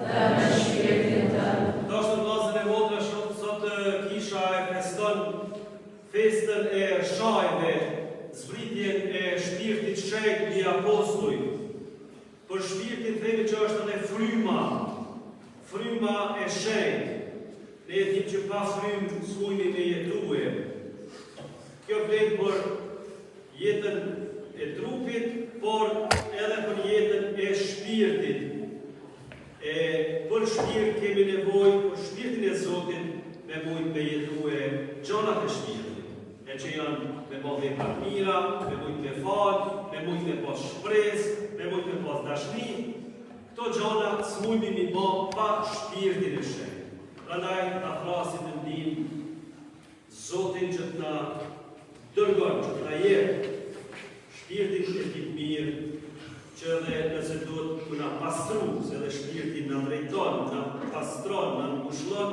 dhe me shpirtin tënd. Dashur vëllezër e motra, sot kisha e feston festën e shajve, zbritjen e shpirtit shenjtë mbi apostujt. Për shpirtin themi që është edhe fryma e shenjtë. Ne e dim që pa frymë s'mujni me jetue. Kjo vlen për jetën e trupit, por edhe për jetën e shpirtit. Për shpirt kemi nevojë, për shpirtin e Zotit me mujt me jetue gjonat e shpirtit. E që janë me bo vepra të mira, me mujt me falë, me mujt me pas shpresë, me mujt me pas dashni. Këto gjona s'mujni mi bo pa shpirtin e shenjtë. Prandaj ta flasim në ndim Zotin që të na dërgon, që të na jep shpirtin e tij mirë, që edhe nëse duhet të na pastru, se edhe shpirti na drejton, na pastron, na ngushëllon,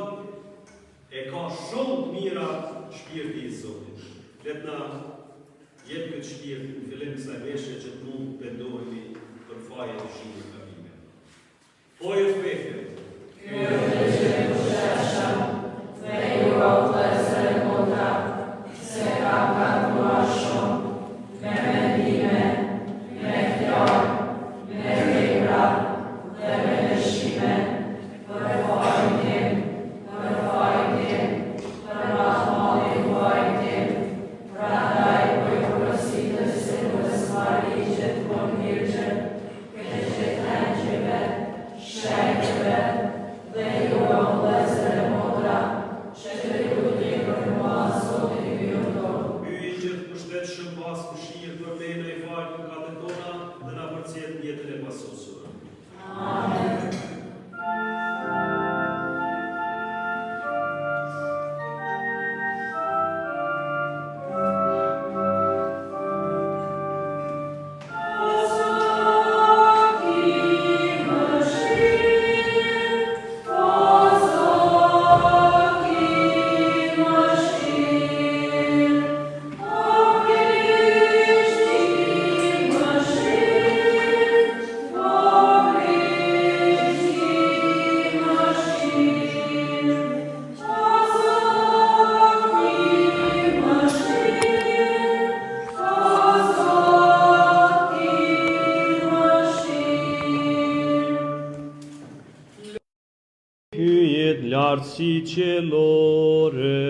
e ka shumë të mira shpirti i Zotit. Le të na jep këtë shpirt në fillim të kësaj veshje që të mund të pendohemi për fajin e shijës kabime. Po ju shpejtë. Lartësi qellore.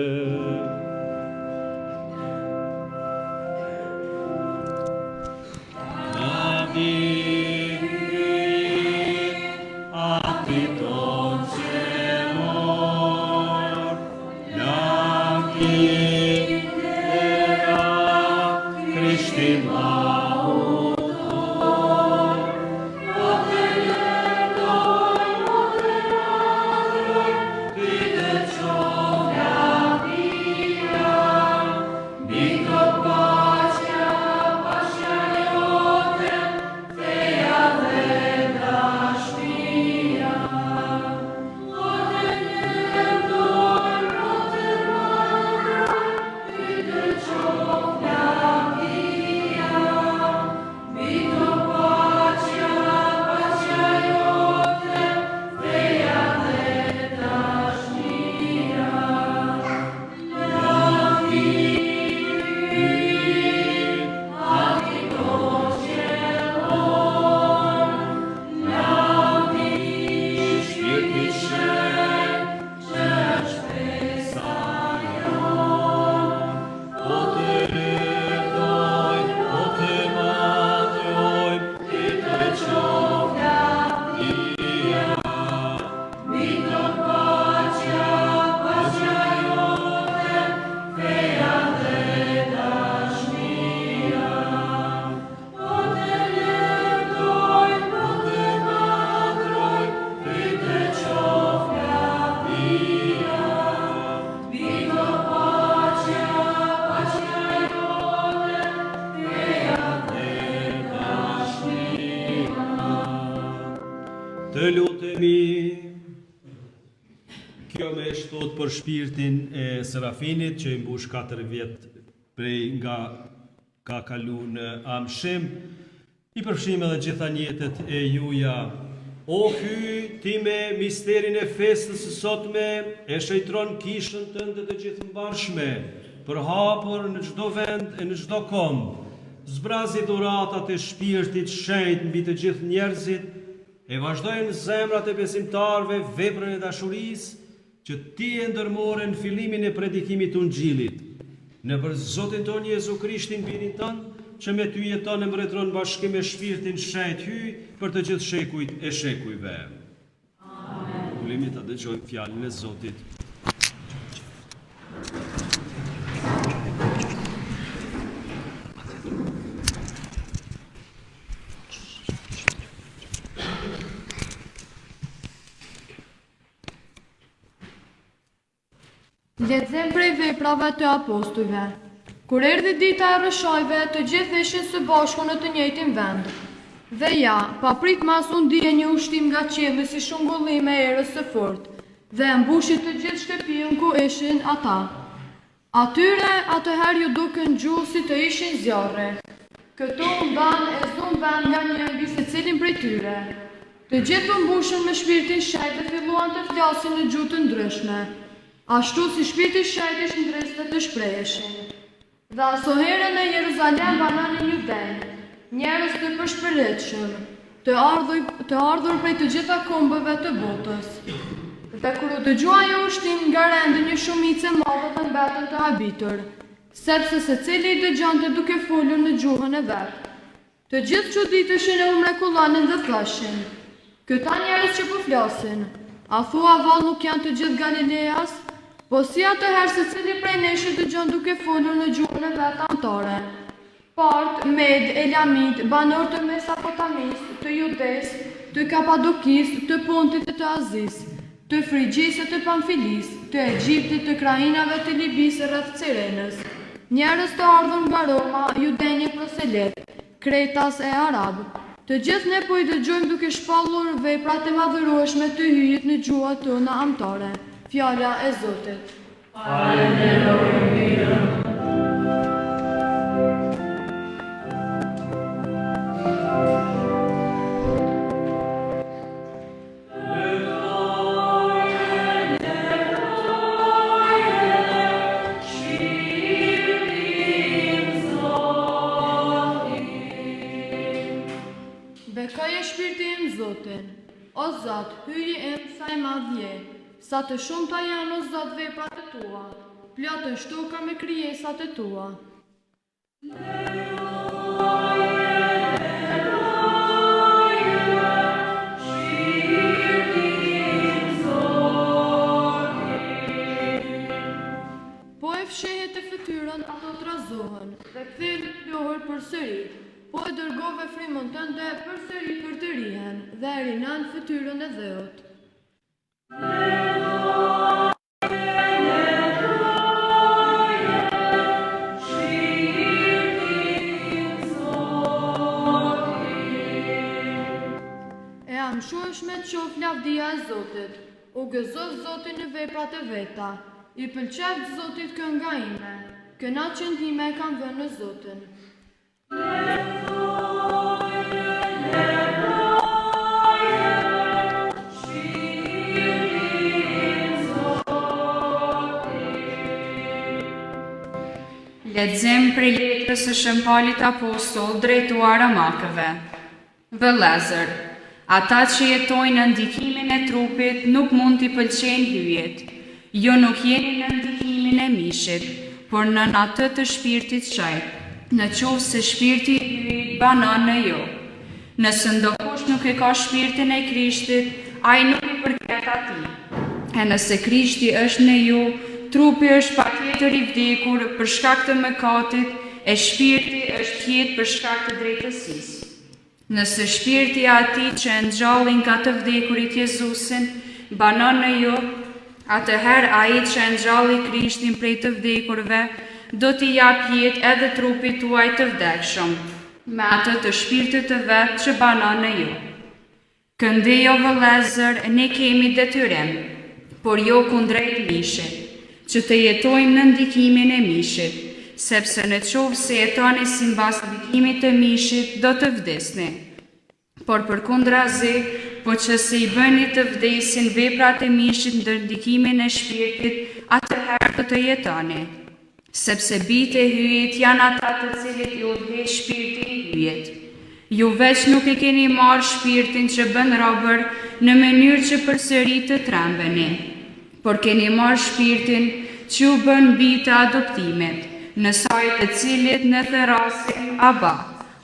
Të lutemi. Kjo me shtot për shpirtin e Serafinit që i mbush 4 vjet prej nga ka kalu në amshim, i përfshim edhe gjitha njetet e juja O hy ti me misterin e festës së sotme, e shëjtron kishën tënde të gjithë mbarshme, për hapur në çdo vend e në çdo kom. Zbrazi dhuratat e shpirtit shenjt mbi të gjithë njerëzit, e vazhdojnë zemrat e besimtarve veprën e dashurisë, që ti e ndërmore në fillimin e predikimit të Ungjillit. Në për Zotin ton Jezu Krishtin birin tënë, që me ty jeton e mbretëron bashkë me shpirtin shenjt hyj për të gjithë shekujt e shekujve. Amen. Ulemi ta dëgjojmë fjalën e Zotit. Lexojmë prej veprave të apostujve. Kur erdhi dita e rrëshojve, të gjithë ishin së bashku në të njëjtin vend. Dhe ja, papritmas u ndije një ushtim nga qielli si shungullime e erës së fortë, dhe mbushi të gjithë shtëpinë ku ishin ata. Atyre atëherë ju dukën gjuhë si të ishin zjarre. Këto mban e zumban nga një mbi secilin prej tyre. Të gjithë u mbushën me shpirtin shenjt dhe filluan të flasin në gjuhë të ndryshme, ashtu si shpirti shenjt i shndriste të shpreheshin. Dhe asoherën në Jeruzalem bananin Judej, njerëz të përshpërritshëm, të ardhur prej të gjitha kombëve të botës. Dhe kur u dëgjua një ushtim, nga rendi një shumicë e madhe dhe mbetën të habitur, sepse secili i dëgjonte duke folur në gjuhën e vet. Të gjithë çuditeshin e u mrekullanin dhe thoshin: "Këta njerëz që po flasin, a thua vallë nuk janë të gjithë Galileas? Po si atëherë secili prej nesh dëgjon duke folur në gjuhën e vet anëtare? Part, Med, Elamit, banor të Mesopotamis, të Judes, të Kapadokis, të Pontit e të Azis, të Frigjis e të Pamfilis, të Egjiptit, të krainave të Libis rreth Cirenës, njerëz të ardhur nga Roma, judenje proselet, Kretas e Arab. Të gjithë ne po i dëgjojmë duke shpallur veprat e madhërueshme të hyjit në gjuhat tona anëtare." Fjala e Zotit. Aleluja. Bekaje shpirti im Zotin, o Zot, hyji im sa i madh je. Sa të shumta janë o Zot veprat e tua, plotën shtuka me krijesat e tua. Po e fshehet të fytyrën, ato trazohen, dhe kthehet plohur përsëri. Po e dërgove frymën tënde përsëri për të rihen, dhe e rinan fytyrën e dheut. E amshueshme të qof lavdia e Zotit, u gëzos Zotin në veprat e veta, i pëlqeft Zotit kënga ime, kënaqjen time e kam vënë në Zotin. Lexim prej letrës së Shëmpalit Apostoll drejtuar Romakëve. Vëllezër, ata që jetojnë në ndikimin e trupit nuk mund t'i pëlqejnë hyjet. Jo nuk jeni në ndikimin e mishit, por në atë të shpirtit shenjt, në qoftë se shpirti i hyjit banon në ju. Nëse ndokush nuk e ka shpirtin e Krishtit, ai nuk i përket atij. E nëse Krishti është në ju, trupi është patjetër i vdekur për shkak të mëkatit, e shpirti është jetë për shkak të drejtësisë. Nëse shpirti i atij që e ngjallin ka të vdekurit Jezusin banon në ju, atëherë ai që e ngjalli Krishtin prej të vdekurve do t'i jap jetë edhe trupit tuaj të vdekshëm, me atë të shpirtit të vet që banon në ju. Këndejo vëllezër, ne kemi detyrim, por jo kundrejt mishit, që të jetojmë në ndikimin e mishit, sepse në qovë se jetoni simbas ndikimit të mishit, do të vdesni. Por përkundrazi, po që se i bëni të vdesin veprat e mishit ndër ndikimin e shpirtit, atëherë do të jetoni. Sepse bitë e hyjet janë ata të cilët i udhëheq shpirti i hyjet. Ju veç nuk e keni marrë shpirtin që bën robër në mënyrë që përsëri të trembeni, por keni marrë shpirtin që u bën bitë e adoptimit, në saj të cilit në therasin Aba,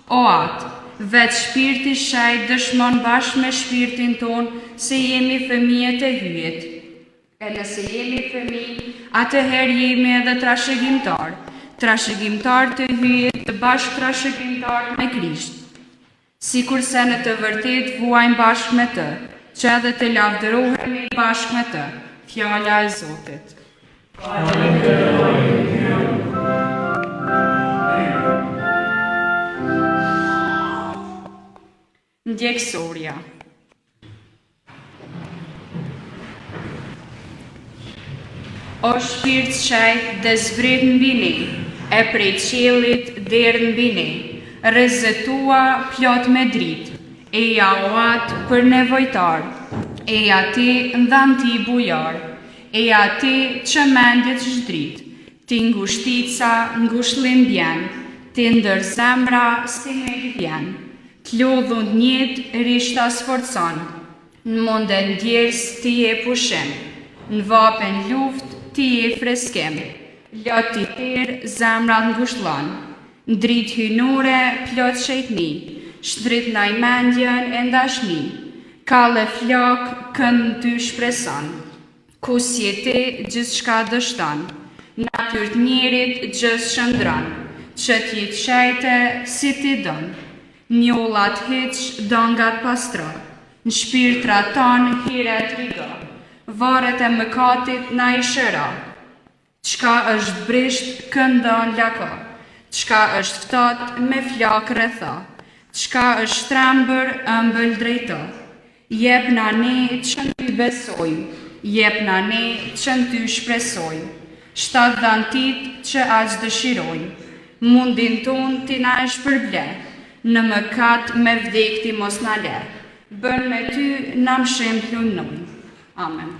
o atë. Vetë shpirti shajt dëshmon bashkë me shpirtin ton se jemi fëmijët e hyjet. E nëse jemi fëmijë, atëherë jemi edhe trashëgimtar, trashëgimtar të hyjet të bashkë trashëgimtar me Krisht. Sikurse në të vërtet vuajmë bashkë me të, që edhe të lavdërohemi bashkë me të. Fjala e Zotit. Ndjekësorja. O shpirt shajt dhe zbrit mbi ne, e prej qiellit deri mbi ne, rrezëtua plot me dritë, eja oat për nevojtar, eja ti ndhan ti bujar, eja ti që mendjet zhdrit, ti ngushtica ngushlim bjen, ti ndër zemra si me vjen. T'lodhun njët rishta sforcon, në monden djerës ti e pushim, në vapen luft ti e freskim, lot ti herë zemrat ngushlon, në dritë hynore plot shejtni, shtrit naj mendjen e ndashni, kalle flak kënd ty shpreson, ku si ti gjithë shka dështon, natyrt njerit gjithë shëndron, që t'jetë shajte si ti don. Njollat heq dongat pastra, në shpirtra tanë hiret riga, varet e mëkatit na i shëra, qka është brisht këndon laka, qka është ftat me flak rretha, qka është shtrembër ëmbël drejta, jep na ne që në ty besojmë, jep na ne që në ty shpresojmë, shtat dhantit që aq dëshirojmë, mundin ton ti na e shpërble, në mëkat me vdekti mos na le, bën me ty na mshem plunojnë. Amen.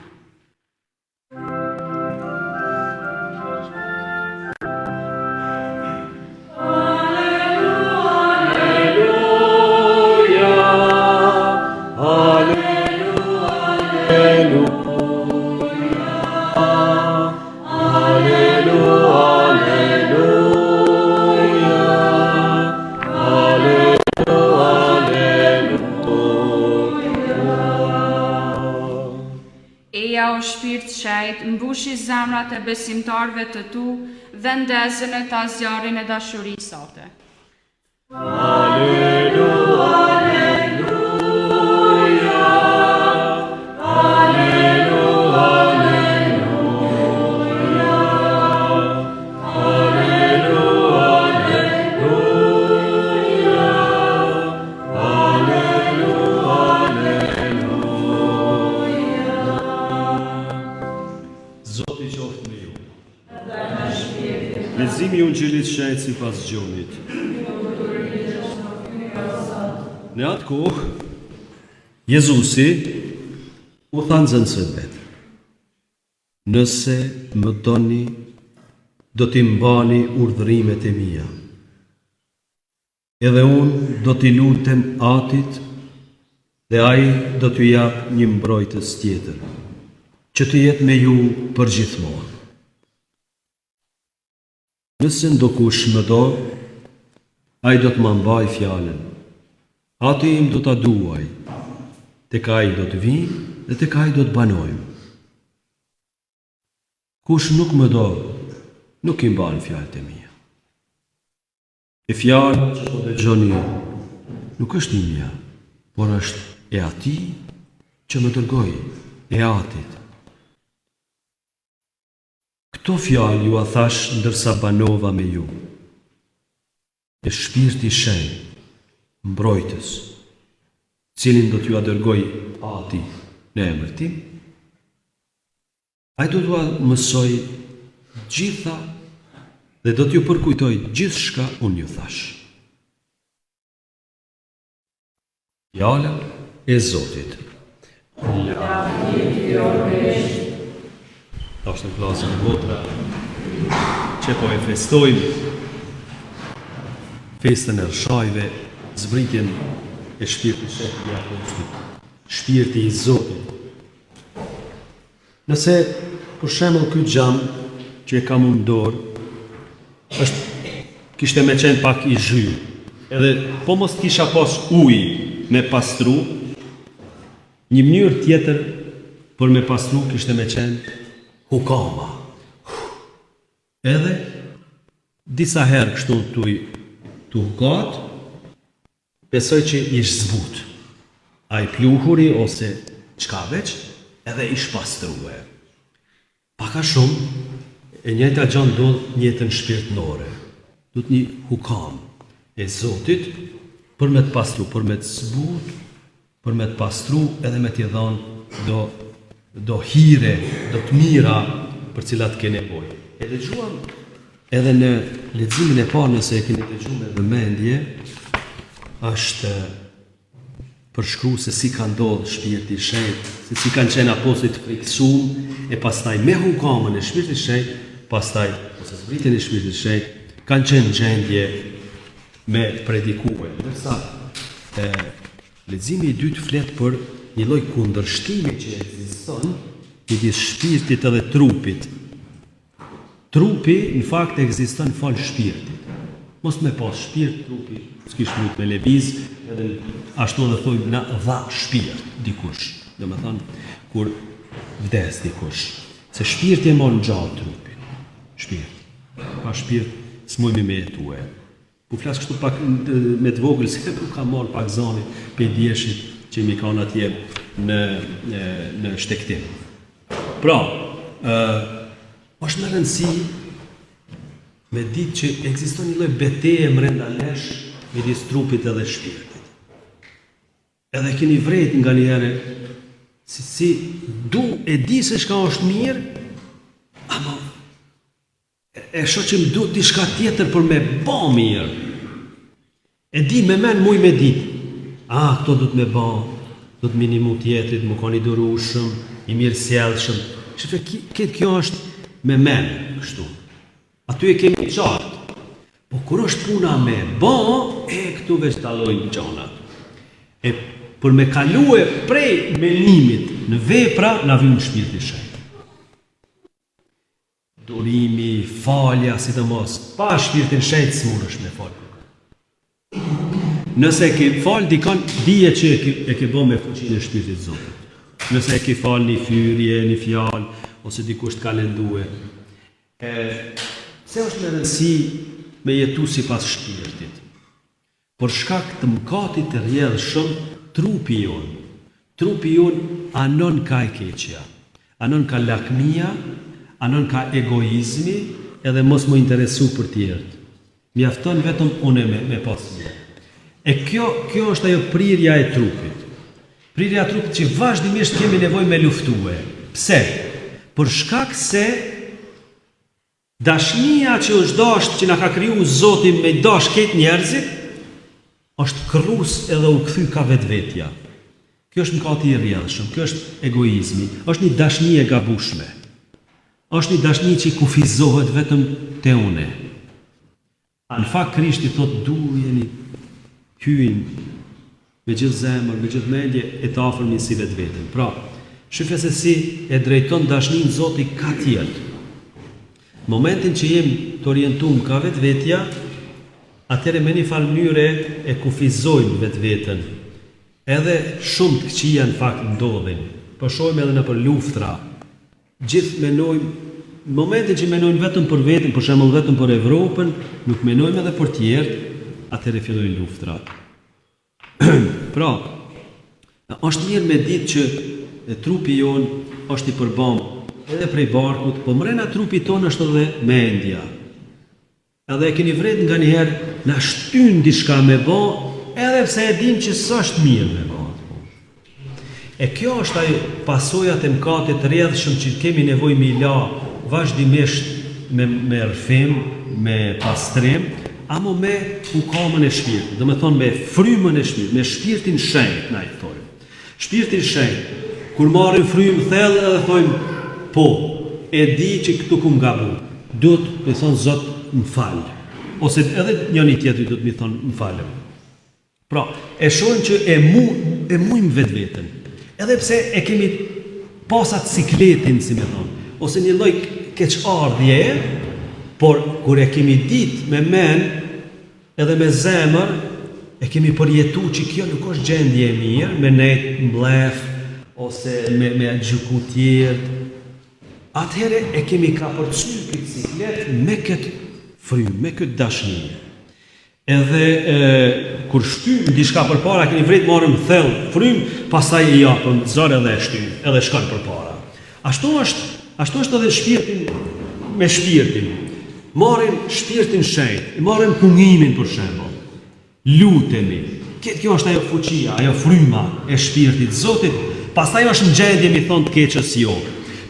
Shpirt shajt, mbushi zemrat e besimtarve të tu dhe ndezën e ta zjarin e dashurisë sate. Alleluja, alleluja, alleluja, alleluja, Leximi i Ungjillit shajt sipas Gjonit. Në atë kohë, Jezusi u tha nxënësve vet: nëse më doni, do t'i mbani urdhërimet e mia. Edhe unë do t'i lutem Atit dhe ai do t'ju jap një mbrojtës tjetër, që të jetë me ju përgjithmonë. Nëse ndokush më do, ai do të më mbaj fjalën. Ati im do ta duaj, tek ai do të vi dhe tek ai do të banojmë. Kush nuk më do, nuk i mban fjalët e mia. E fjala që po dëgjoni nuk është imja, por është e atij që më dërgoi, e Atit. Këto fjalë ju a thash ndërsa banova me ju. E shpirti shenjtë, mbrojtës, cilin do t'ju a dërgoj Ati në emër tim, ai do t'ua mësoj gjitha dhe do t'ju përkujtoj gjithçka unë ju thash. Fjala e Zotit. Është në klasën e votra që po e festojmë festën e rshajve, zbritjen e shpirtit shehtë i Apostujt, shpirti i Zotit. Nëse, për shembull, ky xham që e kam unë dorë, kishte me qenë pak i zhyrë, edhe po mos kisha pas ujë me pastru, një mënyrë tjetër për me pastru kishte me qenë hukama. Edhe disa herë kështu të hukat, besoj që ish zbut. A i pluhuri ose qka veç, edhe ish pastruhe. Paka shumë, e njëjta gjë ndodh në jetën shpirtërore. Duhet një hukam e Zotit për me të pastru, për me të zbut, për me të pastru edhe me t'i dhënë do hire, do të mira për cilat ke nevojë. E dëgjuam edhe në leximin e parë, nëse e keni dëgjuar me vëmendje, është përshkruar se si ka ndodhur shpirti i shenjtë, se si kanë qenë apostujt friksuar e pastaj me hukamën e shpirtit të shenjtë, pastaj ose zbritjen e shpirtit të shenjtë, kanë qenë në gjendje me predikuar. Ndërsa leximi i dytë flet për një lloj kundërshtimi që ekziston midis shpirtit edhe trupit. Trupi, në fakt, ekziston fal shpirtit. Mos me pas shpirt, trupi s'kish mujt me lëviz, edhe ashtu edhe thojmë na dha shpirt dikush. Domethënë, kur vdes dikush, se shpirti e mon gjallë trupin. Shpirt. Pa shpirt s'mujmi me jetue. Po flas kështu pak me të vogël, se nuk ka marr pak zani pe djeshit që mi kanë atje në shtektim. Pra, është në rëndësi me ditë që ekziston një lloj betejë brenda nesh midis trupit edhe shpirtit. Edhe keni vrejt nga një herë si e di se shka është mirë, ama e shoh që më duhet diçka tjetër për me bë mirë. E di me men muj me ditë. Këto du të me bë, du të minimu tjetrit, më kanë i durushëm, i mirësjellshëm. Këtë kjo është me men, kështu. Aty e kemi qartë. Po kur është puna me bë, këtu veç dallojnë gjonat. E për me kalue prej menimit në vepra, na vjen shpirti i shenjtë. Durimi, falja, sidomos, pa shpirtin shenjtë s'mundesh me fal. Nëse e ke fal dikon, dije që e ke bë me fuqinë e shpirtit të Zotit. Nëse e ke fal një fyrje, një fjalë, ose dikush të ka lëndue. Se është në rëndësi me jetu si pas shpirtit. Por shkak të mëkatit të rrjedhshëm, trupi jonë anon ka e keqja, anon ka lakmia, anon ka egoizmi, edhe mos më interesu për tjerët. Mjafton vetëm unë me pas mirë. E kjo është ajo prirja e trupit. Prirja e trupit që vazhdimisht kemi nevojë me luftue. Pse? Për shkak se dashnia që është dashur, që na ka kriju Zoti me dash këtë njerëzit, është kërrues edhe u kthy ka vetvetja. Kjo është mëkati i rrjedhshëm, kjo është egoizmi, është një dashni e gabueshme. Është një dashni që kufizohet vetëm te une. Në fakt Krishti thotë dujeni hyjnë me gjithë zemër, me gjithë mendje e të afërmi si vetveten. Pra, shifë se si e drejton dashnin Zoti ka tjetë. Momentin që jem të orientum ka vetvetja, atëre me një falë mënyre e kufizojmë vetveten. Edhe shumë të këqija në fakt ndodhin. Po shohim edhe në për luftra. Gjithë menojmë, në momentin që menojmë vetëm për veten, për shembull vetëm për Evropën, nuk menojmë edhe për tjerë, atëre fillojnë luftra. Pra, është mirë me ditë që trupi jonë është i përbam edhe prej barkut, po mrena trupi tonë është edhe mendja. Edhe e keni vret nga njëherë na shtyn diçka me bë, edhe pse e dim që s'është mirë me bë. E kjo është ajo pasojat e mëkatit të rrjedhshëm që kemi nevojë me la vazhdimisht me rrëfim, me pastrim, amo me hukamën e shpirtit, do me thonë me frymën e shpirtit, me shpirtin shenjtë, na i thorim. Shpirtin shenjtë Kur marrim frymë thellë edhe thojmë, po, e di që këtu kum gabu, duhet me thonë Zot më falë. Ose edhe njëri tjetri duhet me thonë më falë. Pra, e shohim që e mujmë vetë vetën. Edhe pse e kemi pasat sikletin, si me thonë, ose një lloj keqardhje, por kur e kemi ditë me men, edhe me zemër, e kemi përjetu që kjo nuk është gjendje e mirë, me nejtë mblef, ose me gjuku tjertë. Atëhere e kemi ka përcy këtë siklet me këtë frymë, me këtë dashnie. Edhe kur shtymë diçka përpara, keni vrejt marrëm thellë frymë, pastaj i japëm zor edhe e shtymë, edhe shkon përpara. Ashtu është edhe shpirtin me shpirtin. Marrim shpirtin shenjtë, marrim pungimin për shembull. Lutemi. Kjo është ajo fuqia, ajo fryma e shpirtit Zotit, pastaj është në gjendje mi thonë të keqës jo.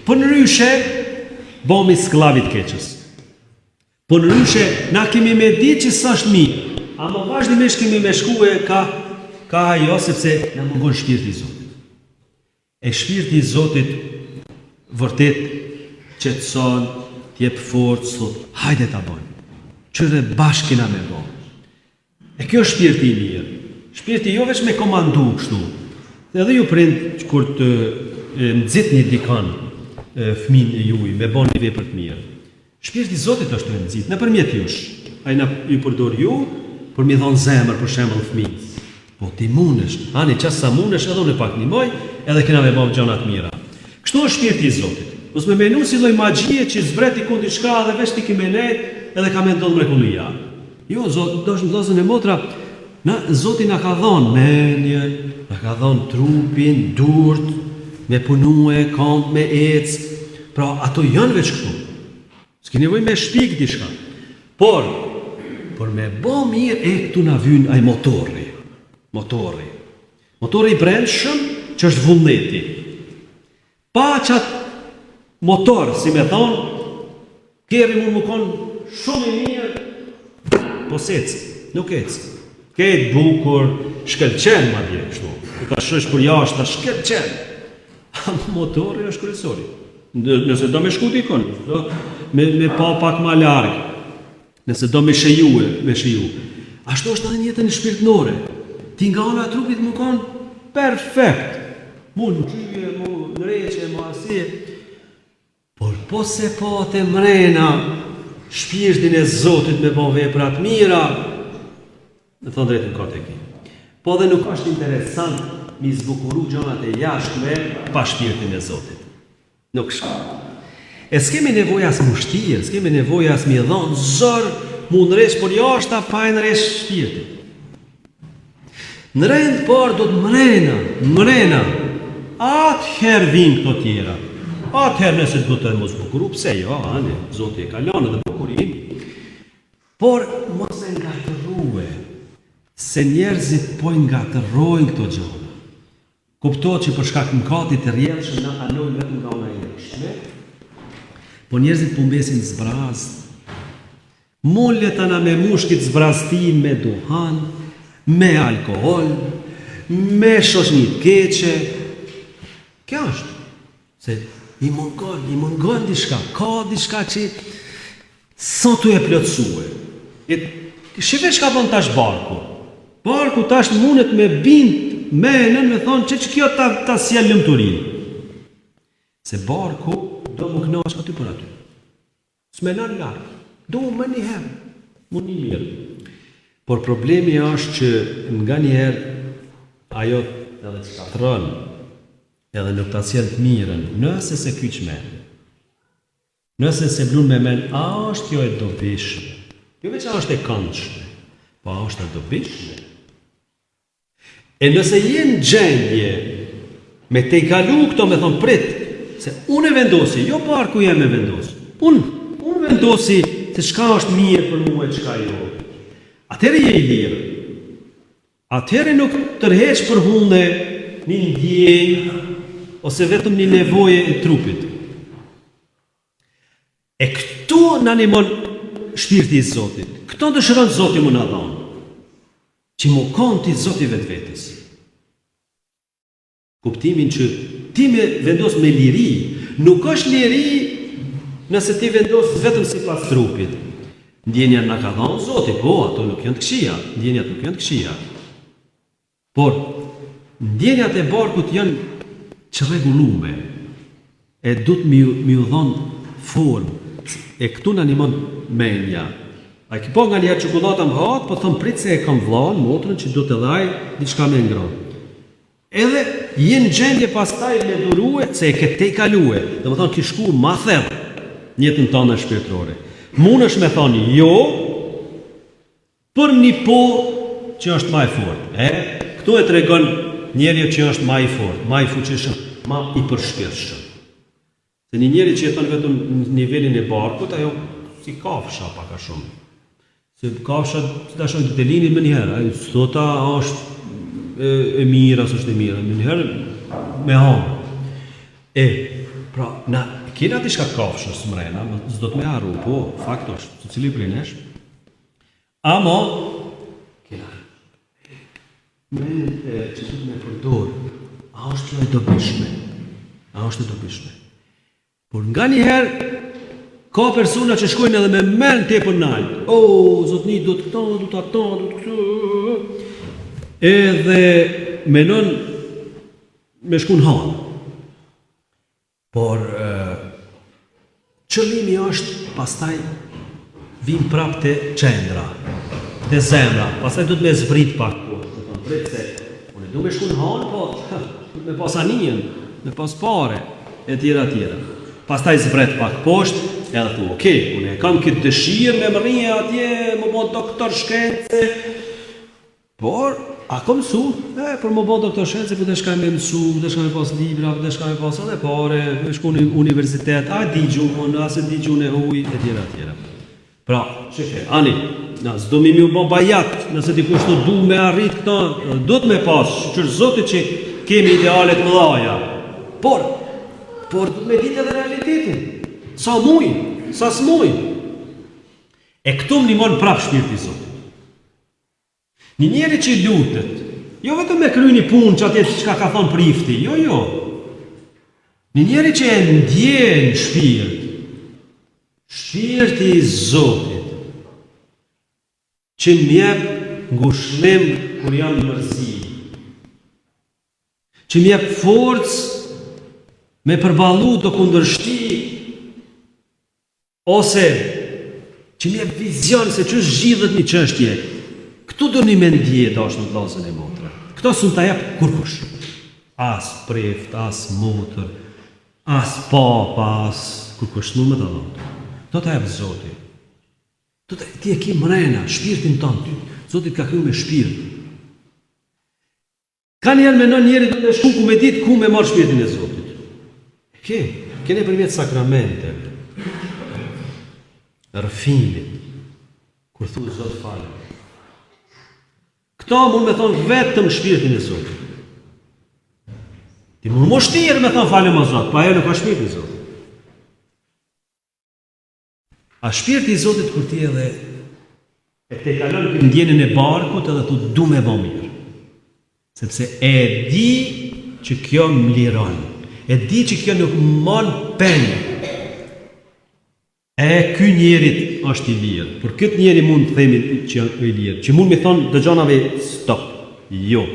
Për ndryshe, bëmi sklavit keqës. Për ndryshe, na kemi me ditë që s'është mirë, ama vazhdimisht kemi me shkue ka ajo, sepse na mungon shpirti Zotit. E shpirti Zotit vërtet qetëson, t'jep forcë, thot, hajde ta bëjmë. Qyre bashkina me bëjmë. E kjo është shpirti i mirë. Shpirti jo veç me komandu kështu. Edhe ju prind kur të nxitni dikon fëmijën e juaj me bën një vepër të mirë. Shpirti i Zotit është të nxit nëpërmjet jush. Ai na ju përdor ju për mi dhon zemër për shembull fëmijës. Po ti mundesh, ani çast sa mundesh edhe unë pak ndihmoj, edhe kena me bën gjëra të mira. Kështu është shpirti i Zotit. Mos më menu si lloj magjie që zbret ku diçka dhe veç ti kimenet edhe ka mendon mrekullia. Jo, Zot, do të vëllezën e motra, Zoti na ka dhënë mendjen, na ka dhënë trupin, durt, me punue, kënd, me ec. Pra ato janë veç këtu. S'ke nevojë me shpik diçka. Por me bë mirë e këtu na vjen ai motorri. Motori i brendshëm që është vullneti. Pa çat motor, si me thonë, keri mund më konë shumë i mirë, po nuk ec. Ketë bukur, shkëlqen ma dje, kështu. I ka shësh për jashtë, shkëlqen. A motori është kryesori. Nëse do me shku dikon, me pa pak ma largë. Nëse do me sheju. Ashtu është edhe në jetën shpirtënore. Ti nga ana e trupit më konë perfekt. Mu në qyje, mu në reqe, mu asje. Por po se po të mrena shpirtin e Zotit me bo veprat mira, në thonë drejtën kote ki. Po dhe nuk është interesant mi zbukuru gjonat e jashtme pa shpirtin e Zotit. Nuk shka. E s'kemi nevoj as mushtirë, s'kemi nevoj as mi dhonë zërë, mu nëresh për jashta pa e nëresh shpirtin. Në rend por do të mrena, atëherë vinë këto tjera. Atëherë nëse do të mos bukuru, pse jo, ane, Zoti e kalanë dhe bukurim, por mos e ngatërrue, se njerëzit po ngatërrojnë këto gjona. Kuptohet që për shkak mëkatit të rrjedhshëm na anojnë vetëm nga ona e jashtme, po njerëzit po mbesin zbraz. Mullet ana me mushkit zbraztim me duhan, me alkohol, me shoqni të keqe. Kjo është. Se i mungon diçka, ka diçka që sa tu e plotësue. Shive që ka bën tash barku. Barku tash mundet me bind menën me thonë që kjo ta sjell lumturinë. Se barku do më kënaqsh aty për aty. S'menon larg. Do më një herë, më një mirë. Por problemi është që nga njerë ajo edhe të shkatron, edhe nuk ta sjell të mirën, nëse se kyç men. Nëse se blun me men, a është kjo e dobishme? Jo veç a është e këndshme, po a është e dobishme? E nëse jenë gjendje me te i kalu këto me thonë prit, se unë e vendosi, jo barku jem e vendosi. Unë vendosi se çka është mirë për mua e çka jo. Atëherë je i lirë. Atëherë nuk tërheq për hunde një ndjenjë ose vetëm një nevoje e trupit. E këtu na ndihmon shpirti i Zotit. Këto dëshiron Zoti më na dhon. Që më kanë ti Zoti vetvetes. Kuptimin që ti me vendos me liri, nuk është liri nëse ti vendos vetëm sipas trupit. Ndjenja na ka dhënë Zoti, po, ato nuk janë të këqija, ndjenjat nuk janë të këqija. Por ndjenjat e barkut janë çrregullume. E duhet mi u dhon formë. E këtu në animon menja. A ki po nga njerë çokolata më hatë, po thëmë prit se e kam vllanë, motrën që do të dhaj, diçka me ngronë. Edhe jenë gjendje pastaj me durue, se e këtë te i kalue. Dhe më thonë, ki shku ma thellë njëtën tonë shpirtërore. Mund është me thonë jo, për një po që është ma i fortë. Këtu e tregon njerëj që është ma i fortë, ma i fuqishëm, ma i përshpirtshëm. Se një njeri që jeton vetëm në nivelin e barkut, ajo si kafsha pak a shumë. Se kafsha të shojnë të delini më njëherë, sota është e mira, së është e mira, më njëherë me hamë. Pra, na kena t'i shka kafshës mrena, s'do të me arru, po, fakt është, të cili prej nesh. Amo, kena, që të me përdorë, a është e dobishme, a është e dobishme. Por nga njëherë, ka persona që shkojnë edhe me men të e për nalë. Zotni, do të këta, do të ata, do të këta. Edhe menon me shkun hanë. Por qëllimi është pastaj vim prap të qendra, të zemra. Pastaj du të me zbrit pak. Unë du me shkun hanë, po me pas anijen, me pas pare, e tjera tjera. Pastaj zbret pak poshtë, edhe thu, okej, unë e kam këtë dëshirë me mërije atje, më bo doktor shkence. Por, a kom mësu? Për më bo doktor shkence, për të shkaj me mësu, për të shkaj me pas libra, për të shkaj me pas edhe pare, me shku në universitet, a di gjuhën, asë di gjuhën e huj, e tjera tjera. Pra, shikhe, ani, s'do mi u bo bajat, nëse ti kushtu du me arrit këta, do të me pas, qërë zotit që kemi idealet më dhaja. Por du me ditë edhe realitetin. Sa muj, sa s'muj. E këtu më nimon prap shpirti Zotit. Një njeri që lutet, jo vetëm me kry një punë që atje që ka thonë prifti, jo. Një njeri që e ndjen shpirt, shpirti i Zotit, që m'jep ngushëllim kur jam në mërzi, që m'jep forcë me përballu do kundërshti, ose që m'jep vizion se që zgjidhet një çështje. Këtu do një mendje dashur në vllazën e motra. Këto s'u ta jep kurkush. As prift, as motër, as papa, as kurkush nuk më ta dhon. Do ta jep Zoti. Ti e ke mrena shpirtin tënd. Zoti ka kriju me shpirt. Kanë janë menon njeri do të shku ku me ditë ku me marr shpirtin e Zotit. Kene përmjet sakramente, rëfimit, kur thu Zot falë. Këta mund me thonë vetëm shpirtin e Zotit. Ti mund më shtirë me thonë falë më Zot, pa e nuk ka shpirtin e Zotit. A shpirti i Zotit kur ti edhe e te kalon këtë ndjenën e barkut edhe tu du me bo mirë. Sepse e di që kjo më liron. E di që kjo nuk mon pen. Ky njerit është i lirë. Për këtë njeri mund të themi që i lirë. Që mund me thonë dëgjonave stop. Jo.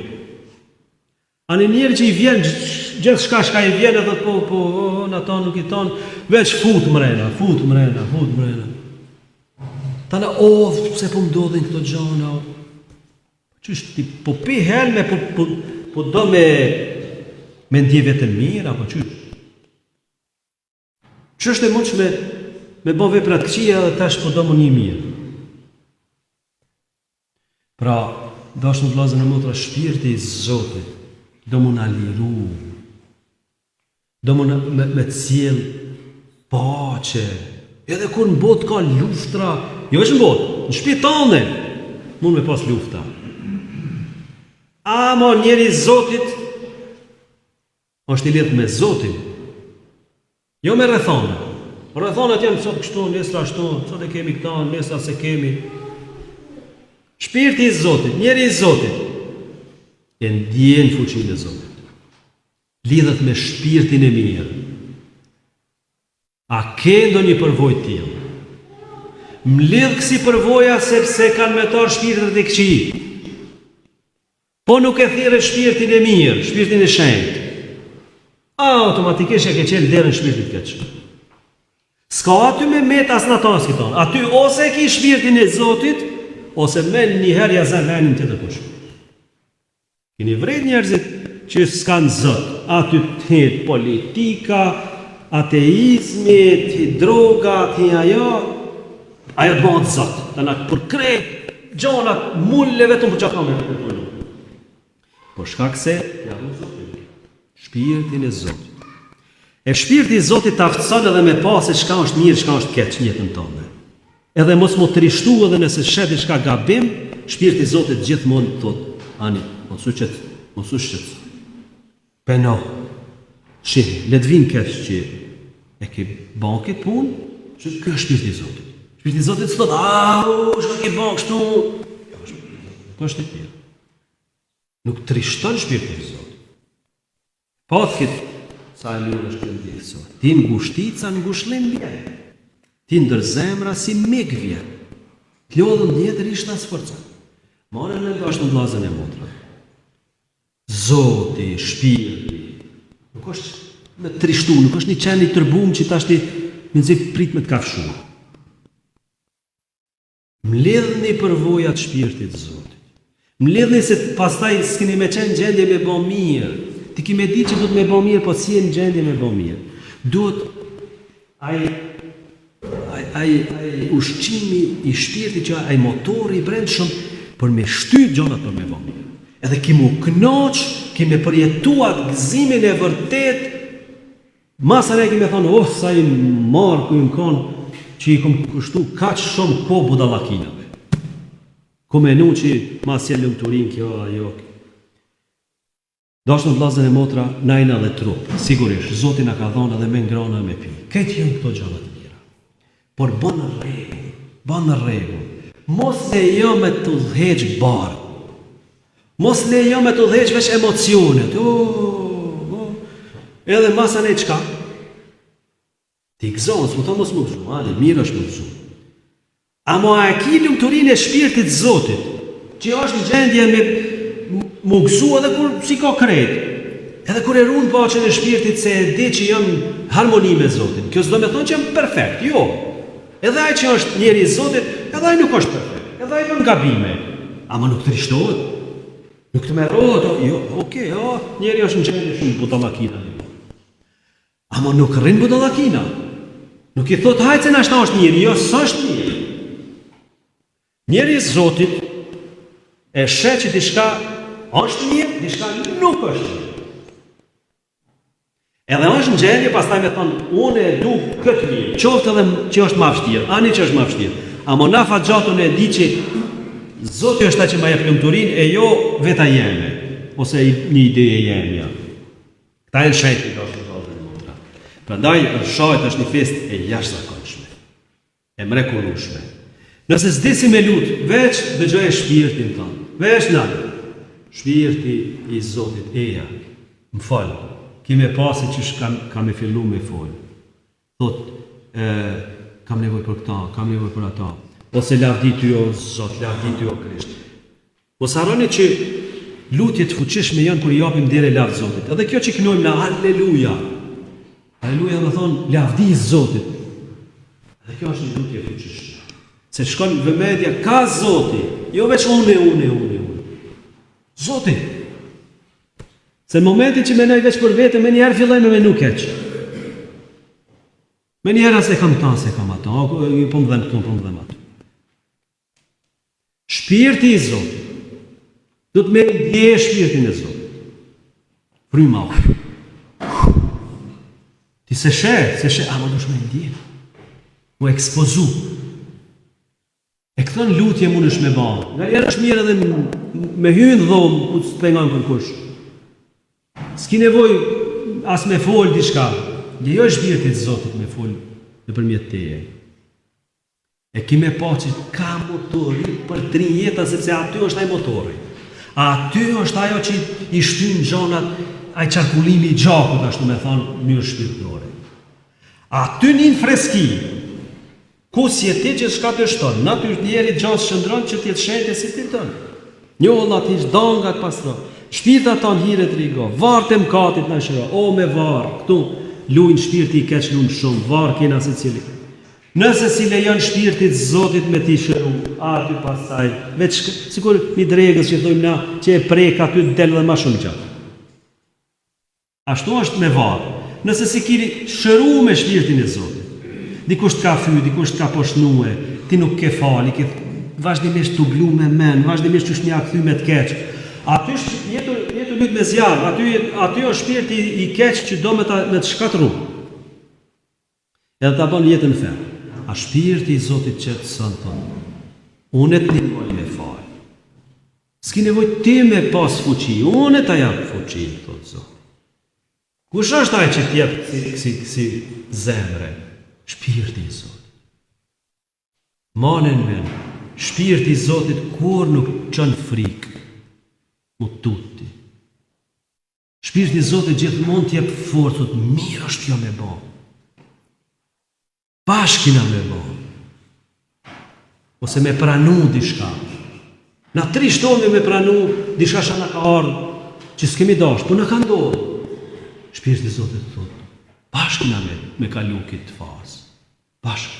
A një njeri që i vjen, gjithë shka i vjen edhe po, në ta nuk i tonë, veç fut mrena. Ta në se po mdodhin këto gjona. Qështë ti po pi helme, po do me ndje vetën mirë, apo qështë? Qështë e mund që me bo veprat këqia dhe tash po do më një mirë. Pra, do është në vllazën e motra shpirti i Zotit, do më në liru, do më me cilë pace, edhe kur në botë ka luftra, jo veç në botë, në shpirt tënde, mund me pas lufta. Amo njeri i Zotit, është i lidhë me Zotin, jo me rrethana. Rrethanat janë sot kështu, nesër ashtu, sot e kemi këta, nesër se kemi. Shpirti i Zotit, njeri i Zotit, e ndjen fuqinë e Zotit. lidhet me shpirtin e mirë. A ke ndonjë përvojë tillë? M'lidh kësi përvoja sepse kanë me tarë shpirtet e këqij. Po nuk e thirrë shpirtin e mirë, shpirtin e shenjtë. Automatikisht e ke qenë derën shpirtit keq. S'ka aty me met as në taski tonë. Aty ose e ki shpirtin e Zotit, ose me njëherë jazan venin të të kush. Kini vret njerëzit që s'kanë Zot. Aty të hetë politika, ateizmi, të droga, të ajo të bëhet Zot. Të në për krejt, gjonat, mulle vetëm për që ka me të përnu. Por shkak se, shpirtin e Zotit. E shpirti i Zotit të aftëson edhe me pa se çka është mirë, çka është keq në jetën tonë. Edhe mos mu trishtu edhe nëse shet diçka gabim, shpirti i Zotit gjithmonë thot, ani, mos u shqetëso. Peno. Shih, le të vinë keq që e ke bën këtë punë, që ky është shpirti i Zotit. Shpirti i Zotit thot, çka ke bën kështu? Po është e tillë. Nuk trishton shpirti i Zotit. Po këtë sa e mirë është këtë ndjekë sot. Ti ngushtica ngushëllim vjen. Ti ndër zemra si mik vjen. T'lodhën djetër ishtë as forca. Marën në ndashtë në vllazën e motra. Zoti, shpirti, nuk është me trishtu, nuk është një qenë i tërbum që ta është me nëzit prit me të kafshu. Mledhni përvojat shpirtit Zotit. Mledhni se pastaj s'keni me qenë gjendje me bo mirë. Ti ki me di që duhet me bo mirë, po si e në gjendje me bo mirë. Duhet ai ushqimi i shpirti që ai motori i brendshëm për me shtyt gjonat për me bo mirë. Edhe ki mu knoq, ki me përjetuat gëzimin e vërtet, masën e ki me thonë, sa i marë ku i më konë që i kom kushtu kaq shumë ko budallakinave. Ku menu që mas jenë lëmëturin kjo, ajo. Dashnë në vllazën e motra, najna dhe trup. Sigurisht, Zoti na ka dhonë edhe me ngrona me pi. Këtë jënë këto gjëra të mira. Por bën në rregull. Mos lejo me të udhëheq bardh. Mos lejo me të udhëheq veç emocionet. Edhe masën e çka? Ti gëzon, s'u thonë mos më gëzu, mirë është më gëzu. Amo a e ki lumturinë e shpirtit Zotit, që është në gjendje me më gëzu edhe kur si ka krejt, edhe kur e runë paqen e shpirtit se e di që jam harmoni me Zotin. Kjo s'do me thonë që jam perfekt, jo. Edhe ai që është njeri i Zotit, edhe ai nuk është perfekt, edhe ai bën gabime. Ama nuk trishtohet, nuk të merrohet, njeri është në gjendje shumë budallakina. Ama nuk rrin budallakina. Nuk i thot hajtë se na shta është njeri, jo s'është njeri. Njeri i Zotit e shet që diçka është mirë, diçka nuk është mirë. Edhe është në gjendje, pastaj me thonë, unë e du këtë mirë, qoftë edhe që është ma vështirë, ani që është ma vështirë. Amo na fatgjatun e di që Zoti është ta që ma jep lumturinë e jo veta jeme, ose një ide e jemja. Këta e në shajtë i është në vllazën e motra. Prandaj, shajtë është një fest e jashtëzakonshme, e mrekullueshme. Nëse s'disi me lutë, veç dëgjoj shpirtin tonë, veç nalë. Shpirti i Zotit eja, më falë, kime pasi që kam e fillu me folë. Thot, kam nevoj për këta, kam nevoj për ata, ose lavdi ty o Zot, lavdi ty o Krisht. Mos harroni që lutjet fuqishme janë kur i japim dere lavd Zotit. Edhe kjo që kënojmë na Alleluja. Alleluja dhe thonë, lavdi i Zotit. Edhe kjo është një lutje fuqishme. Se shkon vëmendja ka Zoti, jo veç une. Zoti. Se në momentin që menoj veç për vete, me njerë filloj me menu keq. Me njerë as e kam ta, se kam ata, po më dhem këtu, po më dhem ato. Shpirti i Zotit. Do të me ndje shpirtin e Zotit. Fryma u. Ti se she, ama dush me ndje. Mu ekspozu. E këtën lutje mund është me banë. Nga njerë është mirë edhe me hynë dhomë, ku të pengon kërkush. S'ki nevoj as me folë diçka. Lejo shpirtit Zotit me folë në përmjet teje. E kime pa që ka motori për tri jeta, sepse aty është aj motori. Aty është ajo që i shtynë gjonat, ai qarkullimi i gjakut, ashtu me thonë, mënyrë shpirtërore. Aty një freski, ku si e ti që shka të shtonë, natyrë njerit gjatë shëndron që t'jetë shenjtë si ti tënë. Një olla t'i dangat pastro, shpirta tanë hiret rigo, varë të mkatit në shëro, o me varë, këtu lujnë shpirti i keq lunë shumë, varë kena se cili. Nëse si lejon shpirtit Zotit me ti shëru, aty pasaj, veç sikur një dregës që thujmë na, që e prek aty të delë dhe ma shumë gjatë. Ashtu është me varë, nëse si kiri shëru me shpirtin e Zotit, dikush t'ka fy, dikush t'ka poshnue, ti nuk ke fali, ki vazhdimisht t'u blu me men, vazhdimisht që shmja këthy me t'keq. Aty jetu lytë me zjarë, aty është shpirti i keq që do me të shkatru. Edhe ta bon jetën ferë. A shpirti i Zotit që të sënë tonë, unë e të nevoj me faj. S'ki nevoj ti me pas fuqi, unë e të japë fuqi, thotë Zotit. Kush është ai që t'jepë si zemre? Shpirti i Zotit. Manen men, shpirti i Zotit kur nuk qënë frikë, mu tutti. Shpirti i Zotit gjithmonë t'jepë forë, thotë, mirë është kjo me bo. Bashkina me bo, ose me pranu dishka. Na trishtohemi me pranu dishka shka na ka ardhë, që s'kemi dash, po na ka ndodhë. Shpirti i Zotit thotë, bashkina me kalu këtë fazë. Bashkë.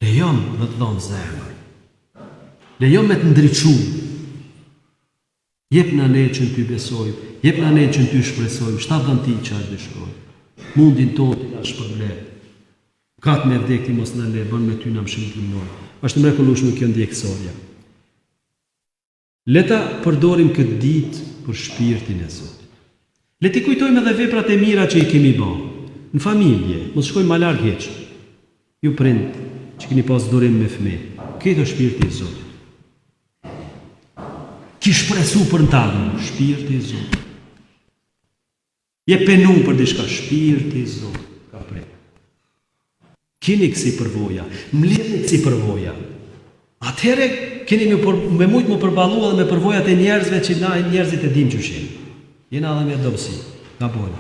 Lejom me të dhonë zemër. Lejom me të ndriqu. Jep në ne që në ty besojmë, jep në ne që në ty shpresojmë, shtatë dhënë ti që është dishkojmë. Mundin tonë t'i nga shpërblet. Katë me vdekti mos në le, bën me ty në më shumë të mënojë. Ashtë mrekullueshme kjo ndjekësorja. Leta përdorim këtë ditë për shpirtin e Zotit. Leti kujtojmë edhe veprat e mira që i kemi ba. Në familje, mos shkojmë ma larg heq. Ju prind që keni pas dorim me fëmijë. Këtë është shpirti i Zotit. Ki shpresu për në talë, shpirti i Zotit. Je penu për dishka, shpirti i Zotit. Ka prej. Kini kësi përvoja, mlidhni kësi përvoja. Atëhere keni me mujtë më përbalua dhe me përvojat e njerëzve që na njerëzit e dim që shenë. Jena dhe me dobësi, nga bojnë.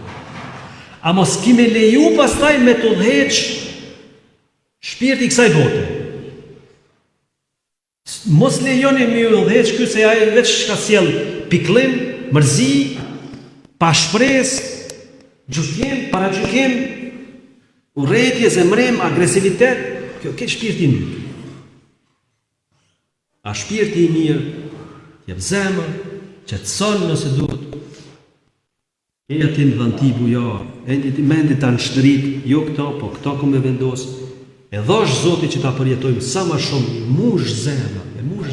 A mos kime leju pastaj me të dheq shpirti kësaj bote. Mos lejoni me ju dheq këse aje veç shka sjell piklim, mërzi, pa shpres, gjykim, para gjykim, urrëtie, zemrim, agresivitet, kjo këtë shpirti i mirë. A shpirti i mirë, jep zemër, që të sonë nëse duhet, e atin dhanti bujar, e mendit të nështërit, jo këto, po këto ku me vendos, e dhosh Zoti që ta përjetojmë sa ma shumë, e mush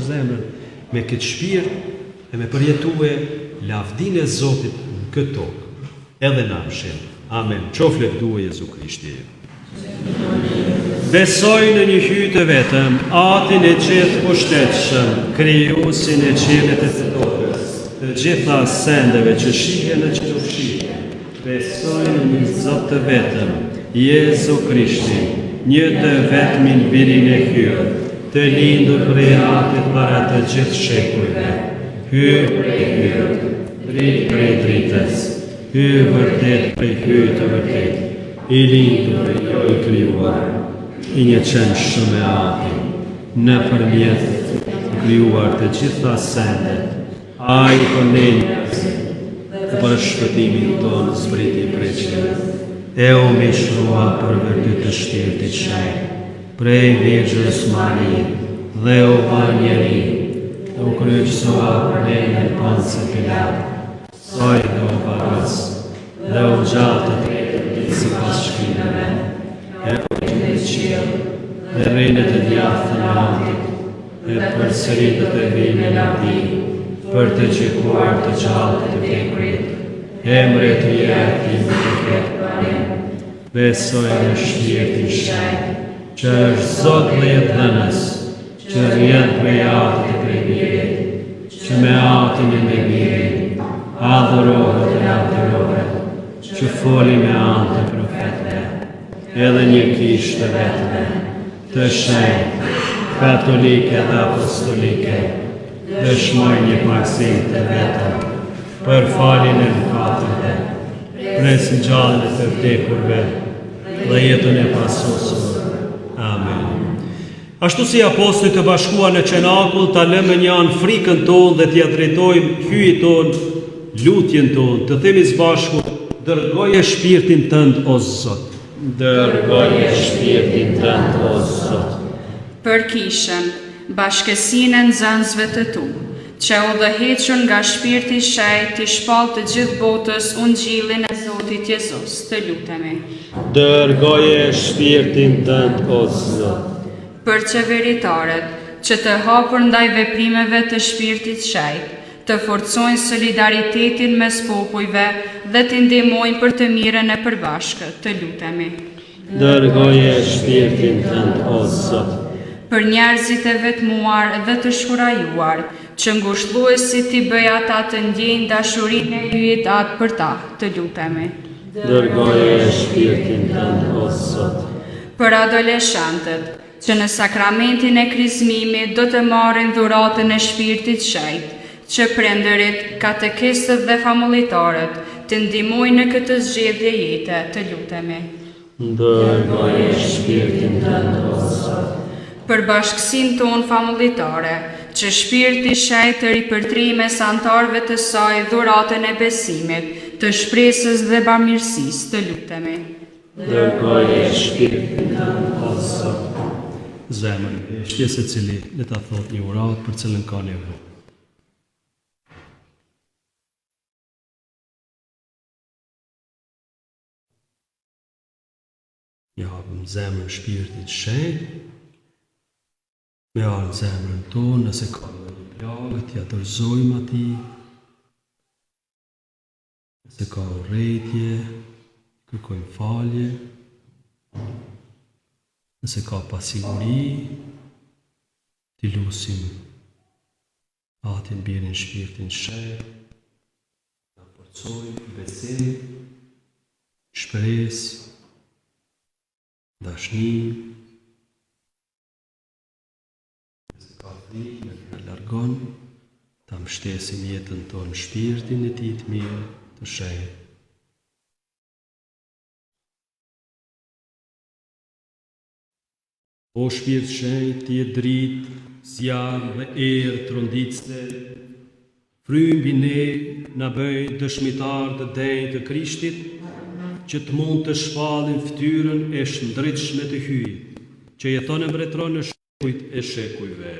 zemër, me këtë shpirt, e me përjetue lavdin e Zotit në këtë tokë, edhe na mshem. Amen. Qoflet duhe Jezu Krishti. Besoj në një hyjtë vetëm, atin e qetë pushtetshëm, krijuesin e qiellit e të tokës, të gjitha sendeve që shihen në qelofshi. Besoj në një Zot të vetëm, Jezu Krishti, një të vetmin birin e hyrë, të lindur prej atit para të gjithë shekujve, hyrë prej hyrë, dritë prej dritës, hyrë vërtet prej hyrë të vërtet, i lindur e jo i krijuar, i një qenë shumë e ati, në përmjet të krijuar të gjitha sendet, a i për ne njësë, për shpëtimin tonë zbriti prej qenë, e u mishrua për vërdy të shtirtit shajnë, prej Virgjës Marijë, dhe u bën njeri, u kryqësua për ne në Ponce Pilat, soj dhe u barës, dhe u gjatë të tretët si pas shkrimeve, e u gjithë të qilë, dhe rrinet e djathë në atit, e përsëritët e vime në ati, për të gjykuar të gjallë të vdekurit, emre të jetin të këtë pranim. Besoj në shpirtin shajt, që është Zot dhe jetëdhënës, që rrjedh prej atit e prej mirit, që me atin e me mirin, adhurohet e adhurohet, që foli me anë të profetëve, edhe një kishë të vetëve, të shenjtë, katolike dhe apostolike, dëshmoj një paksim të vetëm, për faljen e mëkateve, presin gjallën e të vdekurve dhe jetën e pasosur. Amen. Ashtu si apostujt të bashkuar në Qenakull, ta lëmë një anë frikën tonë dhe t'ia drejtojmë hyjin tonë, lutjen tonë, të themi së bashku, dërgoje shpirtin tënd o Zot. Dërgoje shpirtin tënd o Zot. Për kishën, bashkësinë e nxënësve të tu, që udhëhequr nga shpirti i shejt të shpall të gjithë botës ungjillin e Zotit Jezus, të lutemi. Dërgoje shpirtin tënd o Zot. Për qeveritarët, që të hapur ndaj veprimeve të shpirtit shejt, të forcojnë solidaritetin mes popujve dhe të ndihmojnë për të mirën e përbashkët, të lutemi. Dërgoje shpirtin tënd o Zot. Për njerëzit e vetmuar dhe të shkurajuar, që ngushëlluesi t'i bëj ata të ndjejnë dashurinë e hyjit atë për ta, të lutemi. Dërgoje shpirtin tënd o Zot. Për adoleshantët, që në sakramentin e krizmimit do të marrin dhuratën e shpirtit shejt, që prindërit, katekistët dhe famullitarët të ndihmojnë në këtë zgjedhje jete, të lutemi. Dërgoje shpirtin tënd o Zot. Për bashkësinë tonë famullitare, që shpirti shejt të ripërtri mes anëtarëve të saj dhuratën e besimit, të shpresës dhe bamirësisë, të lutemi. Dërgoje shpirtin tënd o Zot. Zemër e shtje se cili le ta thot një urat për cilën ka nevojë. Japëm zemrën shpirtit shejt, me arë zemrën tonë, nëse ka një plagë, t'ja dorëzojmë atij, nëse ka urrëtie, kërkojmë falje, nëse ka pasiguri, t'i lusim atin birin shpirtin shejt, ta forcojmë besim, shpresë, dashni, nëse ka frikë, në largon, ta mbështesim jetën tonë shpirtin e tij të mirë, të shejt. O shpirt shenjt, ti je dritë, zjarr dhe erë tronditse, frymë mbi ne na bëj dëshmitar të denjtë të Krishtit, që të mund të shpallin fytyrën e shndritshme të hyjit, që jeton e mbretëron në shekujt e shekujve.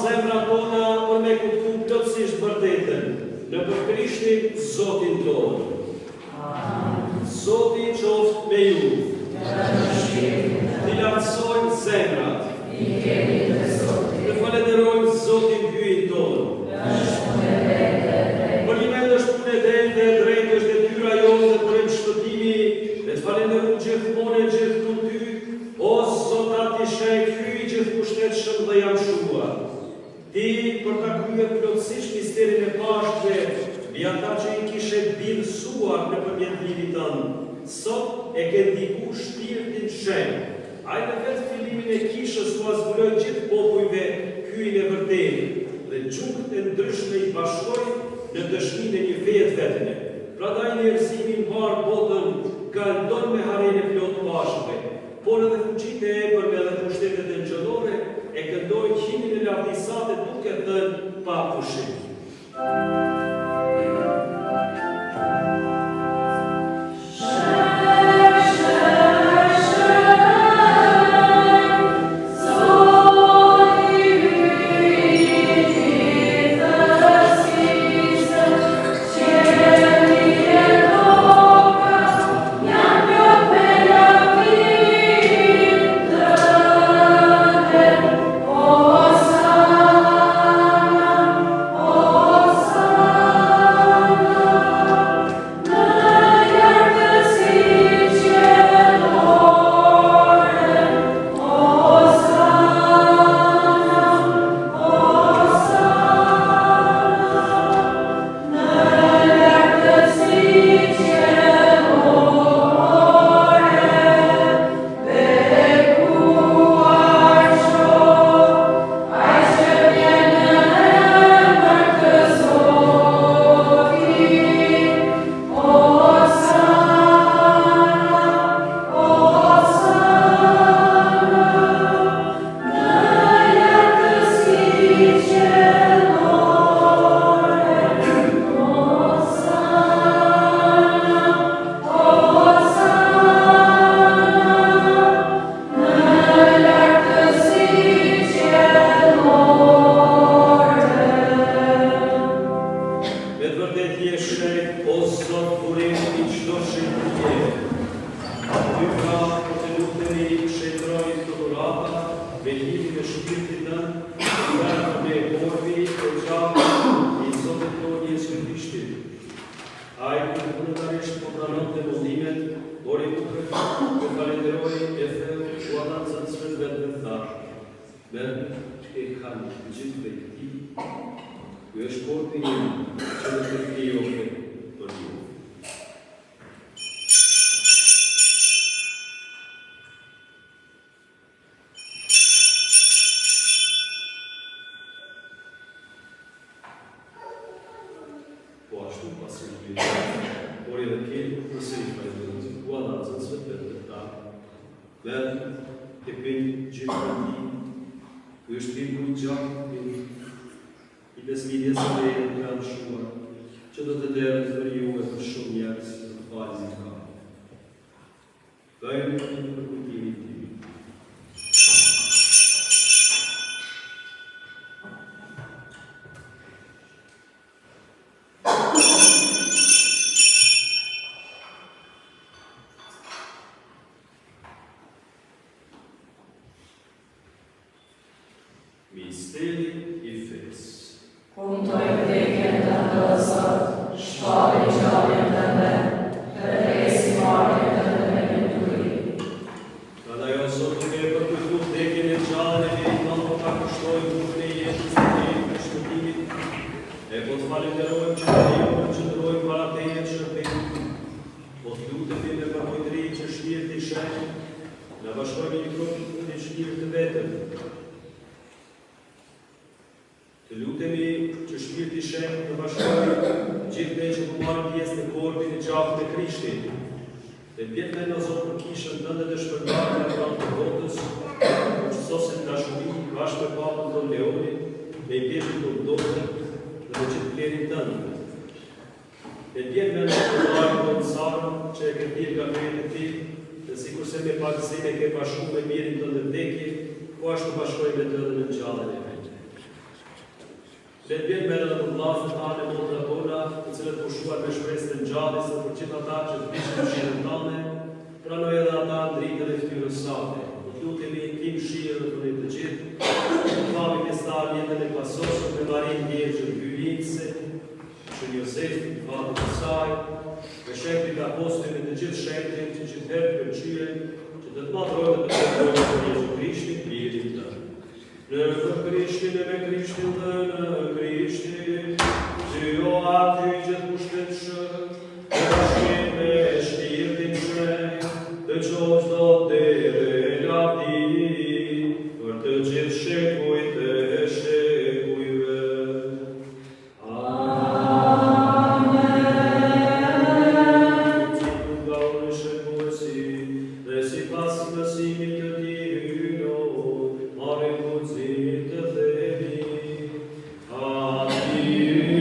zemra tona për me kuptu plotësisht vërtetën në për Krishtin Zotin tonë. Zoti qoftë me ju. T'i lartësojmë zemrat. Të falenderojmë Zotin hyjin tonë. Për një vend është punë e drejtë dhe drejtë është detyra jonë dhe për shpëtimi dhe të falenderojmë gjithmonë e gjithku ty, o Zot i shejt hyj gjithë pushtetshëm dhe jam shuar. Ti për ta kryer plotësisht misterin e Pashkve, mbi ata që i kishe bindësuar nëpërmjet lidhit tënd, sot e ke ndiku shpirtin shenjtë. Ai në vetë fillimin e kishës ku zbuloi gjithë popujve hyjin e vërtetë dhe gjunjët e ndryshme i bashkoi në dëshminë e një feje të vetme. Prandaj njerëzimi i mbar botën kaldon me harrjen e plot Pashkve, por edhe fuqitë e epërme dhe pushtetet e gjëllore e këndojnë himnin e lavdisate duke thënë pa pushim. Misteri i fesë. Kumtoj vdekjen tënde o Zot, shpalli gjalljen tënde, përresi marrjen tënde me një duri. Prandaj o Zot, duke e përkujtuar vdekjen e gjalljen e meriton po ta kushtojmë bukën e jetës së Tij të shpëtimit. E po të falenderojmë që ne ju përqendrojmë para Teje të shërbimit. Po të lutemi me përmojtëri që shpirti i shenjtë na bashkojë një grup të shpirtit të vetëm. Të lutemi që shpirti i shenjtë të bashkojë gjithë ne që po marrim pjesë në korpin e gjatë të Krishtit. Dhe bjetë me në Zot për kishën tënde të shpërndarë në pranë të botës, që sosin dashuri bashkë me Papën tonë Leonit, me i pjeshën të ndotë dhe me gjithë plerin tënde. Dhe bjetë me në shpërndarë të nësarën që e ke thirë nga mërën e ti, dhe si kurse me pakësime ke bashku me mirin të ndërdekje, po ashtu bashkoj me të dhe në gjallën e vetë. Le të vjetë me në të vlasë të tane mund të tona, të cilët po shuar me shpresë të ngjalljes së për gjithë ata që të vishën shirën tane, pranoj edhe ata ndritën e fytyrës sate. Lutemi tim shirë dhe të të gjithë, të fami mestar jetën e pasosur me Marin Vjergjën Hylinse, që Josef i fatën të saj, me shekrit apostujve të gjithë shekrit që gjithherë të përqyren, që të të madrojnë dhe të përqyren për Jezu Krishtin, Birin të. Në Krishtin e me Krishtin dhe në Krishtin, ty o aty gjithë pushtetshë, të shkjen me shtirtin shrej, të qovës do të për të gjithë shekujt e shekujve. Amen. Cipu nga unë shekuesi, dhe si pas mësimit të ti hyno, marrë guxit të themi. Amin.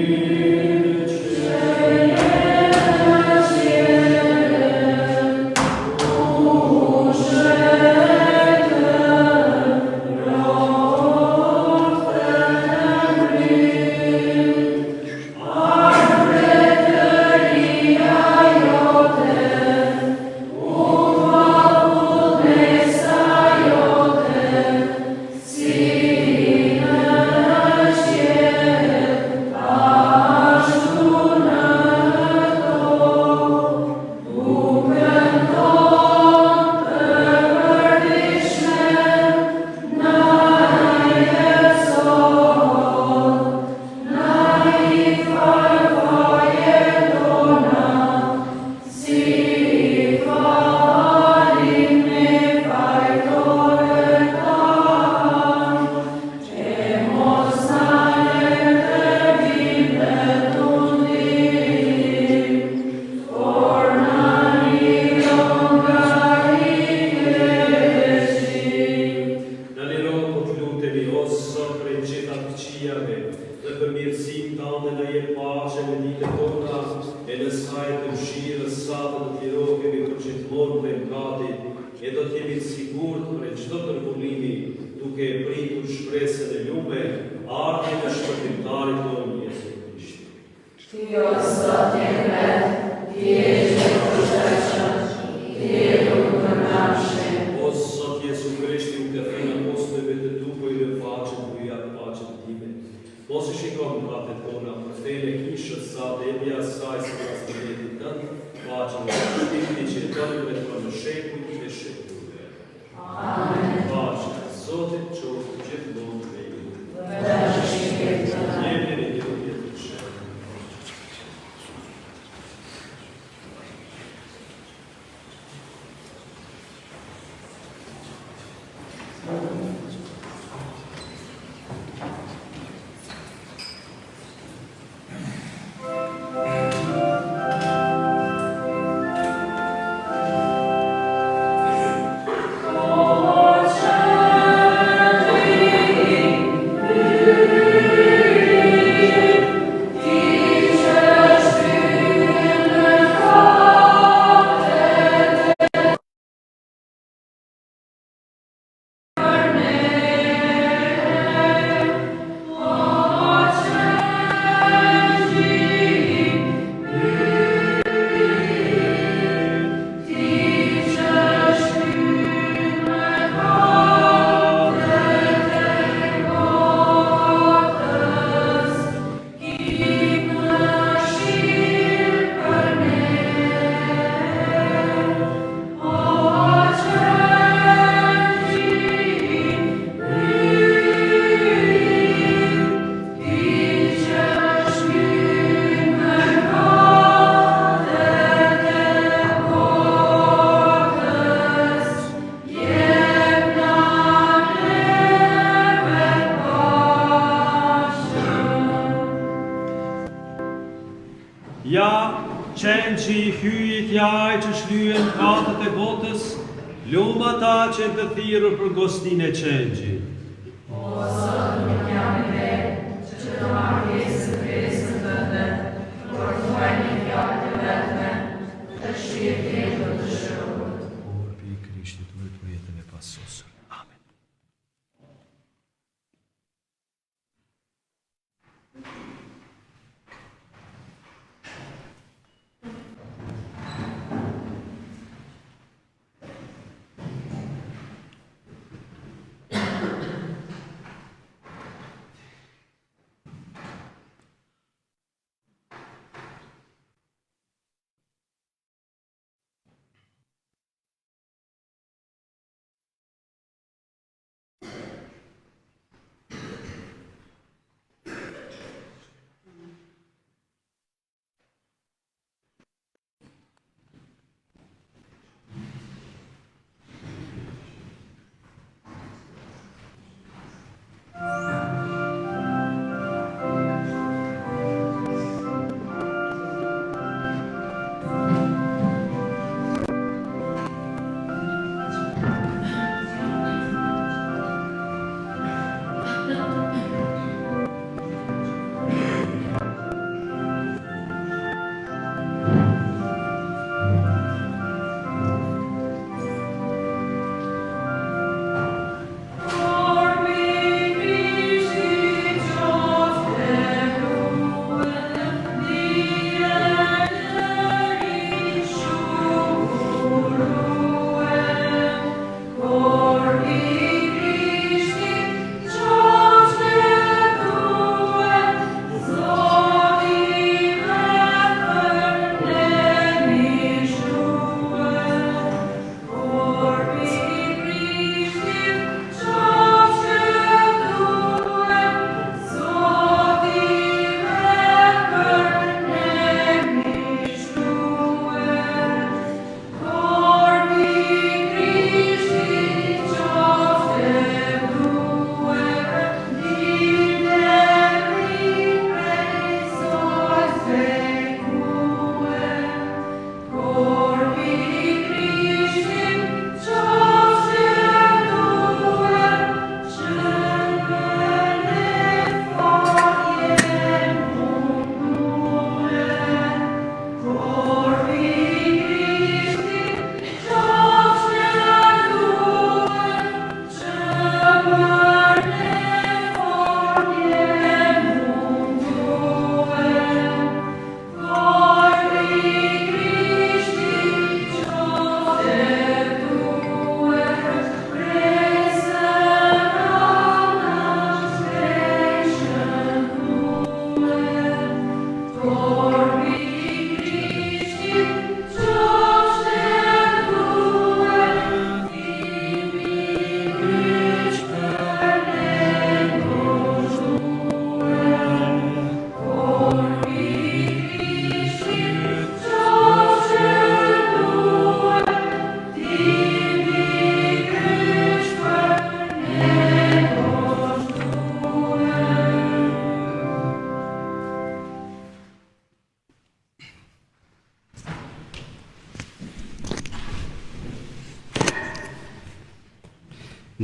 Që të thirë për gostin e qenjë. O, Zot, nuk jam i vetë, që të marrë pjesë në fesën tënde, por thuaj një fjallë të vetme, të shirë jetën të shërur. Por për i Krishtit më të jetën e pasosur. Amen.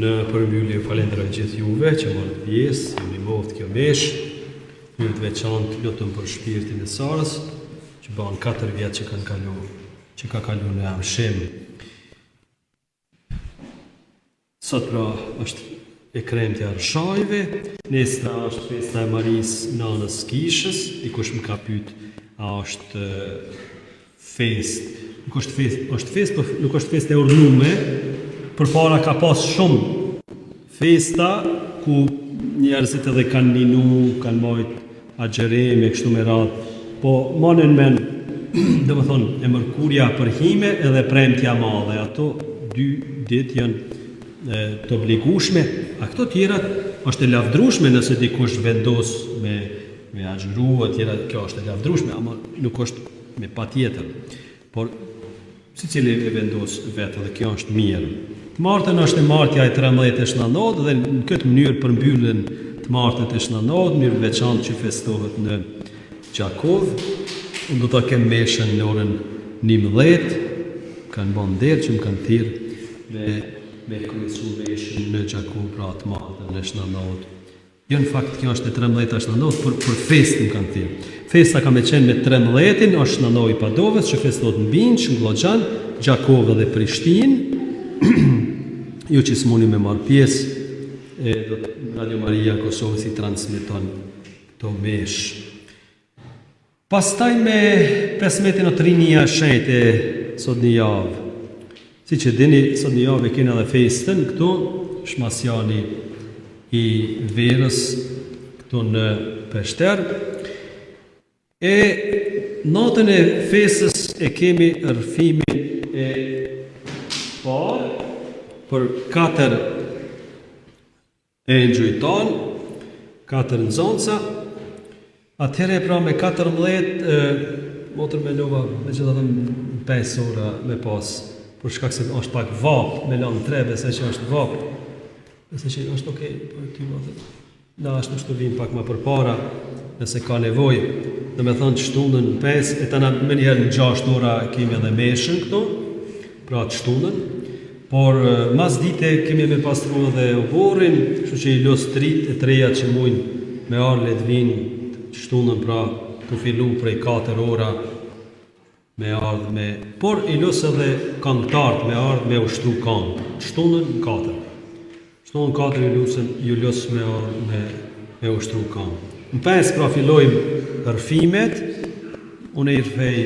Në përmbyllje falenderoj gjithë juve që morët pjesë, jeni moftë kjo mesh, një të veçantë lutëm për shpirtin e Sarës, që banë 4 vjetë që ka kalu në amshim. Sot pra është e kremtja Rshajve, nesër është festa e Marisë nanës Kishës, dikush më ka pyet a është fest. Nuk është fest, por nuk është fest e urdhnume. Përpara ka pas shumë festa ku njerëzit edhe kanë ninu, kanë marrë agjerime kështu me radhë, po manen men, domethënë e mërkurja për hime edhe premtja madhe, ato 2 ditë janë të obligueshme, a këto tjerat është e lavdrueshme nëse dikush vendos me agjëru, tjera kjo është e lavdrueshme, ama nuk është me patjetër. Por secili e vendos vetë dhe kjo është mirë. Të martën është e martja e 13 e Shnanod dhe në këtë mënyrë përmbyllën të martët e Shnanod, mënyrë veçantë që festohet në Gjakov. Unë do të kem meshën në orën 11, kanë bon derë që më kanë thirrë me kryesu veshën në Gjakov pra të martën e Shnanod. Jo në fakt kjo është e 13 e Shnanod, për festë më kanë thirrë. Festa ka me qenë me 13-in, është Shnanod i Padovës që festohet në Binç, në Glogjan, Gjakov dhe Prishtinë. Ju që s'muni me marrë pjesë, Radio Maria Kosovës i transmiton të mesh. Pastaj me 15 o Trinia Shenjtë sot një javë. Si që dini, sot një javë e kena dhe festën, këtu shmasjani i verës, këtu në Peshter. E natën e festës e kemi rrëfimin e parë, për 4 engjëj tonë, 4 nxënësa, atëherë pra me 14, motër me lova, me që të thëmë 5 ora me pas, për shkak se është pak vapë, me lanë 3, besoj që është vapë, besoj që është okej, për ty më dhe, na është nështë të vinë pak ma për para, nëse ka nevojë, dhe me thënë që shtunën 5, e të na me njëherë në 6 ora kemi edhe meshën këto, pra të shtunën, por mas dite kemi me pastru edhe oborin, kështu që i los 3 e 3 që mujnë me arë të vinë shtunën pra të fillu prej 4 ora me ardhë me... Por i los edhe këngëtartë me ardhë me ushtru këngë, shtunën 4. Shtunën 4 ju los me ardhë me ushtru këngë. Në 5 pra fillojmë rrëfimet, unë i rrfej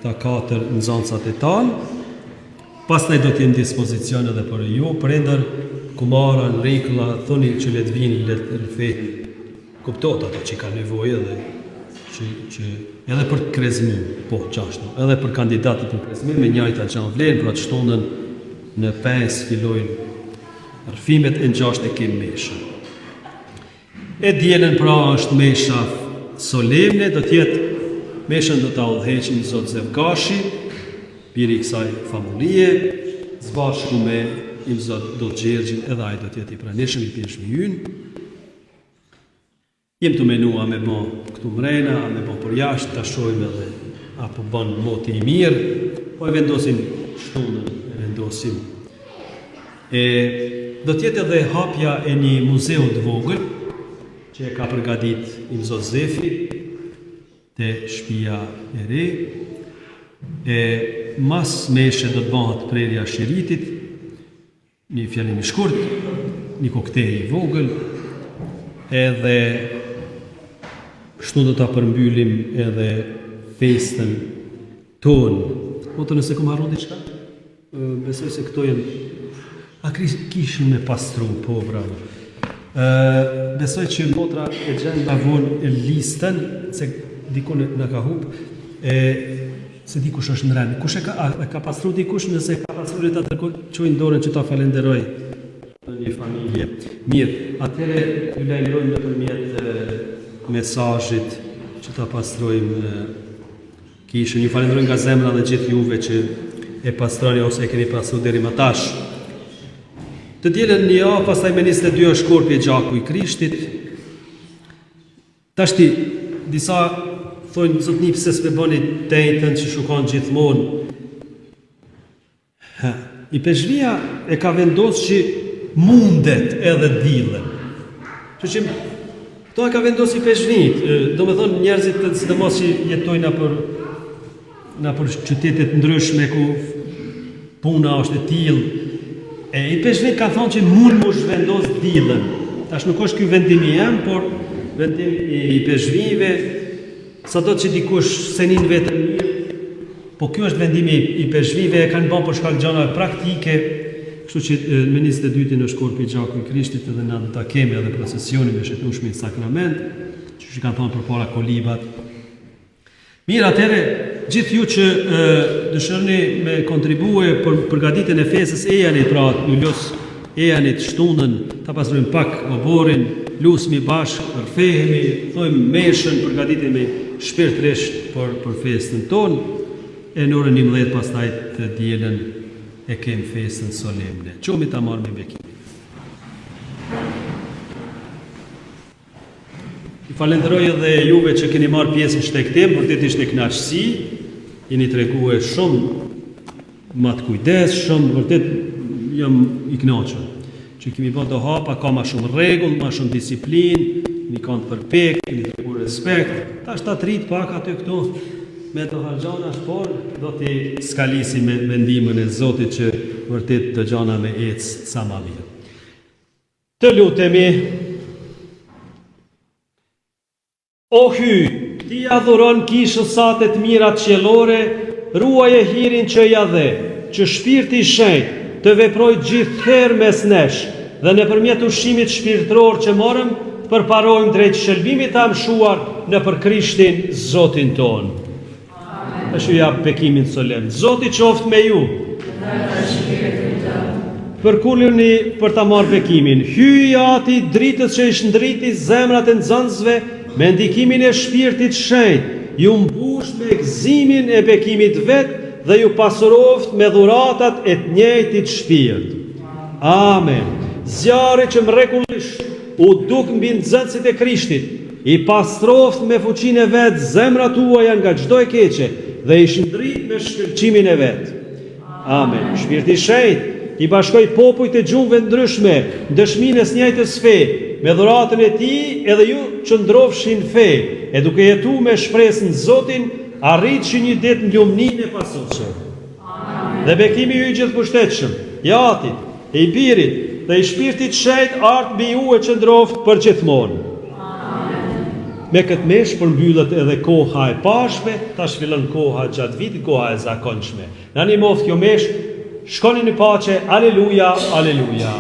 këta 4 nxënësat e tanë, pastaj do t'jem dispozicion edhe për ju, prindër, kumara, Rikla, thoni që le t'vinë, le t'rfej, kuptot ato që ka nevojë edhe që edhe për të krezmu, po qashtu, edhe për kandidatët për krezmim, me njajta që anë vlerë, pra të shtonën në 5 fillojnë rrëfimet e në 6 e kemë meshën. E djelen pra është mesha solemne, do t'jetë meshën do t'a udhëheqin Zot Zevgashi, biri i kësaj famulje, zbashku me Imzot do të Gjergjin, edhe ai do t'jetë i pranishëm, i pjeshëm i ynë. Jem të menua me bo këtu mrena, a me bo për jashtë, ta shojmë edhe apo bon moti i mirë, po e vendosim shtunën, e vendosim. Do t'jetë edhe hapja e një muzeu të vogël, që e ka përgadit Imzot Zefi, te shtëpia e re, mas meshe do të bëhet prerja shiritit, një fjalim i shkurt, një koktej i vogël, edhe shtu do të përmbyllim edhe festën tonë. Moto nëse kom harru diçka? Besoj se këto jenë... A kishin me pastru, po, bravo. Besoj që motra e gjenë nga vonë e listën, se dikun në ka hub, se dikush është në rend. Kush ka pastru dikush, nëse ka pastru ta çojnë dorën që ta falenderoj në një familje. Mirë, atëherë ju lajmërojmë nëpërmjet mesazhit që ta pastrojmë kishën. Ju falenderoj nga zemra dhe gjithë juve që e pastroni ose e keni pastruar deri më tash. Të dielën një javë, pastaj me 22 është korpi i gjaku i Krishtit. Tashti disa thonë zotni pse s'pe bëni tejtën që shukon gjithmonë. I peshvia e ka vendosur që mundet edhe dillen. Që këto e ka vendosur i peshvit. Do me thonë njerëzit sidomos që jetojnë nëpër qytete të ndryshme ku puna është e tillë. I peshvit ka thonë që mund më zhvendos dillen. Tash nuk është ky vendimi jam, por vendimi i peshvive, sa do që dikush senin vetën mirë, po kjo është vendimi i peshvive, e kanë bën për shkak gjëra praktike, kështu që me 22-in është korpi i gjakut i Krishtit edhe na do ta kemi edhe procesionin me shëtueshmit sakrament, që kanë thonë përpara kolibat. Mirë, atëherë gjithë ju që dëshironi me kontribue për përgatitjen e fesës e janit, pra ju los e janit shtunën, ta pastrojmë pak oborin, lusmi bashkë, përfehemi, thojmë meshën, përgatitemi shpirtërisht për festën tonë, e në orën 11 pastaj të dielën e kemi festën solemne. Qomi ta marrë me bekimin. I falenderoj edhe juve që keni marrë pjesë në shtektim, vërtet ishte kënaqësi, jeni treguar shumë më të kujdesshëm, vërtet jam i kënaqur. Që kemi bërë të hapa, ka ma shumë rregull, ma shumë disiplinë, një kanë përpek, një treguar respekt. Tash ta trit pak aty këtu me të harxhana, por do t'i skalisi me ndihmën e Zotit që vërtet të gjana me ecë sa më mirë. Të lutemi. O hy, ti adhuron kishës satet mirat qiellore, ruaje hirin që ja dhe, që shpirti i shenjtë të veproj gjithherë mes nesh, dhe nëpërmjet ushqimit shpirtëror që morëm, përparojmë drejt shëlbimit të amshuar në për Krishtin Zotin ton. E shu jap bekimin solemn. Zoti qoftë me ju. Përkulluni për ta marrë bekimin. Hyjë ati dritës që ish ndriti zemrat e nxënësve me ndikimin e shpirtit shenjtë, ju mbush me gëzimin e bekimit vet dhe ju pasuroft me dhuratat e të njëjtit shpirt. Amen. Zjarri që mrekullisht u duk mbi nxënësit e Krishtit, i pastroft me fuqinë e vet zemrat tuaja nga çdo e keqe dhe i shndrit me shkëlqimin e vet. Amen. Shpirti i shenjtë i bashkoi popujt e gjumëve ndryshme, dëshminë e së njëjtës fe, me dhuratën e tij edhe ju qëndrofshin fe, e duke jetuar me shpresën në Zotin, arritshi një ditë në lumninë e pasosur. Dhe bekimi ju i gjithëpushtetshëm, i Atit, e i Birit dhe i Shpirtit shenjtë art mbi ju e qëndroft përgjithmonë. Me këtë mesh përmbyllet edhe koha e pashme, tash fillon koha gjatë vitit, koha e zakonshme. Na ndihmoft kjo mesh, shkoni në paqe, aleluja, aleluja.